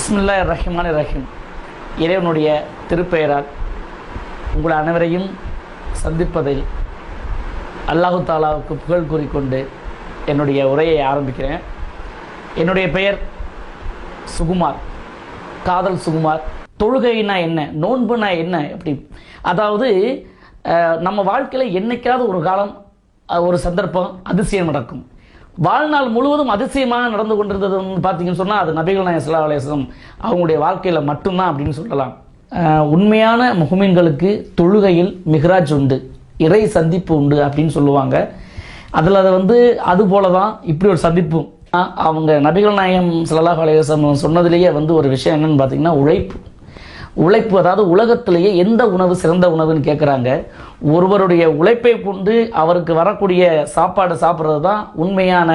பிஸ்மில்லாஹிர் ரஹ்மானிர் ரஹீம். இறைவனுடைய திருப்பெயரால் உங்கள் அனைவரையும் சந்திப்பதில் அல்லாஹு தாலாவுக்கு புகழ் கூறிக்கொண்டு என்னுடைய உரையை ஆரம்பிக்கிறேன். என்னுடைய பெயர் சுகுமார், காதல் சுகுமார். தொழுகைனா என்ன, நோன்புனா என்ன, எப்படி, அதாவது நம்ம வாழ்க்கையில் என்னைக்காவது ஒரு காலம் ஒரு சந்தர்ப்பம் அதிசயம் நடக்கும். வாழ்நாள் முழுவதும் அதிசயமாக நடந்து கொண்டிருந்ததுன்னு பார்த்தீங்கன்னு சொன்னால் அது நபிகள் நாயகம் ஸல்லல்லாஹு அலைஹி வஸல்லம் அவங்களுடைய வாழ்க்கையில் மட்டும்தான் அப்படின்னு சொல்லலாம். உண்மையான முஹ்மின்களுக்கு தொழுகையில் மிஹ்ராஜ் உண்டு, இறை சந்திப்பு உண்டு அப்படின்னு சொல்லுவாங்க. அதில் அது போல தான் இப்படி ஒரு சந்திப்பும். அவங்க நபிகள் நாயகம் ஸல்லல்லாஹு அலைஹி வஸல்லம் சொன்னதிலேயே ஒரு விஷயம் என்னன்னு பார்த்தீங்கன்னா உழைப்பு. அதாவது உலகத்திலேயே எந்த உணவு சிறந்த உணவுன்னு கேட்குறாங்க. ஒருவருடைய உழைப்பை கொண்டு அவருக்கு வரக்கூடிய சாப்பாடு சாப்பிட்றது தான் உண்மையான,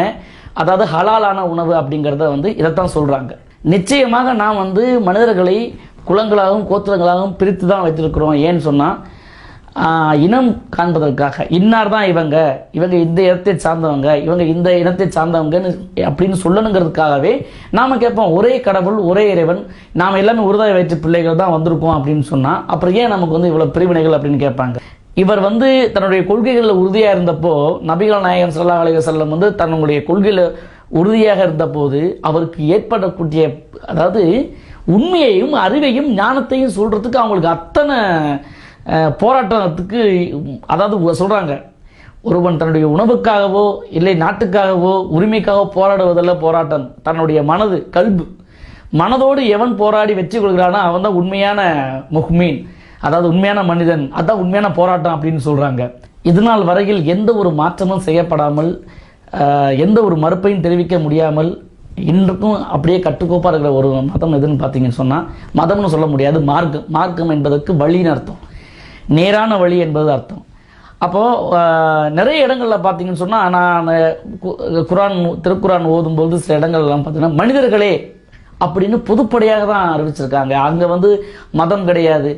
அதாவது ஹலாலான உணவு அப்படிங்கிறத இதைத்தான் சொல்கிறாங்க. நிச்சயமாக நாம் மனிதர்களை குலங்களாகவும் கோத்திரங்களாகவும் பிரித்து தான் வைத்திருக்கிறோம். ஏன்னு சொன்னால் இனம் காண்பதற்காக, இன்னார் தான் இவங்க இந்த இடத்தை சார்ந்தவங்க, இவங்க இந்த இனத்தை சார்ந்தவங்கன்னு அப்படின்னு சொல்லணுங்கிறதுக்காகவே நாம் கேட்போம், ஒரே கடவுள் ஒரே இறைவன், நாம் எல்லாமே ஒருதாய் வயிற்று பிள்ளைகள் தான் வந்திருக்கோம் அப்படின்னு சொன்னால் அப்புறம் ஏன் நமக்கு இவ்வளோ பிரிவினைகள் அப்படின்னு கேட்பாங்க. இவர் தன்னுடைய கொள்கைகளில் உறுதியாக இருந்தப்போ, நபிகள் நாயகம் ஸல்லல்லாஹு அலைஹி வஸல்லம் தன்னுடைய கொள்கையில் உறுதியாக இருந்தபோது அவருக்கு ஏற்படக்கூடிய, அதாவது உண்மையையும் அறிவையும் ஞானத்தையும் சொல்கிறதுக்கு அவங்களுக்கு அத்தனை போராட்டத்துக்கு, அதாவது சொல்கிறாங்க, ஒருவன் தன்னுடைய உணவுக்காகவோ இல்லை நாட்டுக்காகவோ உரிமைக்காகவோ போராடுவதில் போராட்டம், தன்னுடைய மனதோடு எவன் போராடி வெற்றி கொள்கிறானோ அவன் தான் உண்மையான முஹ்மீன், அதாவது உண்மையான மனிதன், அதுதான் உண்மையான போராட்டம் அப்படின்னு சொல்கிறாங்க. இதனால் வரையில் எந்த ஒரு மாற்றமும் செய்யப்படாமல், எந்த ஒரு மறுப்பையும் தெரிவிக்க முடியாமல் இன்றைக்கும் அப்படியே கட்டுக்கோப்பாக இருக்கிற ஒரு மதம் எதுன்னு பார்த்தீங்கன்னு சொன்னால், மதம்னு சொல்ல முடியாது, மார்க்கம் என்பதற்கு வழின்னு அர்த்தம், நேரான வழி என்பது அர்த்தம். அப்போது நிறைய இடங்களில் பார்த்தீங்கன்னு சொன்னால், நான் திருக்குரான் ஓதும்போது சில இடங்கள்லாம் பார்த்தீங்கன்னா மனிதர்களே அப்படின்னு பொதுப்படையாக தான் அறிவிச்சிருக்காங்க. அங்கே மதம் கிடையாது,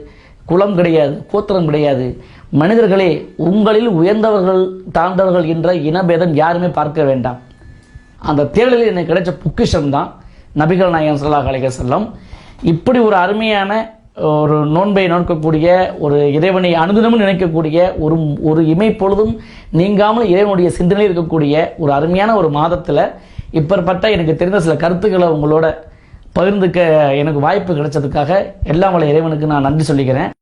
குலம் கிடையாது, கோத்திரம் கிடையாது, மனிதர்களே, உங்களில் உயர்ந்தவர்கள் தாழ்ந்தவர்கள் என்ற இனபேதம் யாருமே பார்க்க வேண்டாம். அந்த தேடலில் எனக்கு கிடைச்ச பொக்கிஷம் தான் நபிகள் நாயகம் ஸல்லல்லாஹு அலைஹி வஸல்லம். இப்படி ஒரு அருமையான ஒரு நோன்பை நோக்கக்கூடிய, ஒரு இறைவனை அனுதினமும் நினைக்கக்கூடிய, ஒரு இமை பொழுதும் நீங்காமல் இறைவனுடைய சிந்தனையில் இருக்கக்கூடிய ஒரு அருமையான ஒரு மாதத்தில் இப்பேற்பட்ட எனக்கு தெரிந்த சில கருத்துக்களை உங்களோட பகிர்ந்துக்க எனக்கு வாய்ப்பு கிடைச்சதுக்காக எல்லாம் வல்ல இறைவனுக்கு நான் நன்றி சொல்லிக்கிறேன்.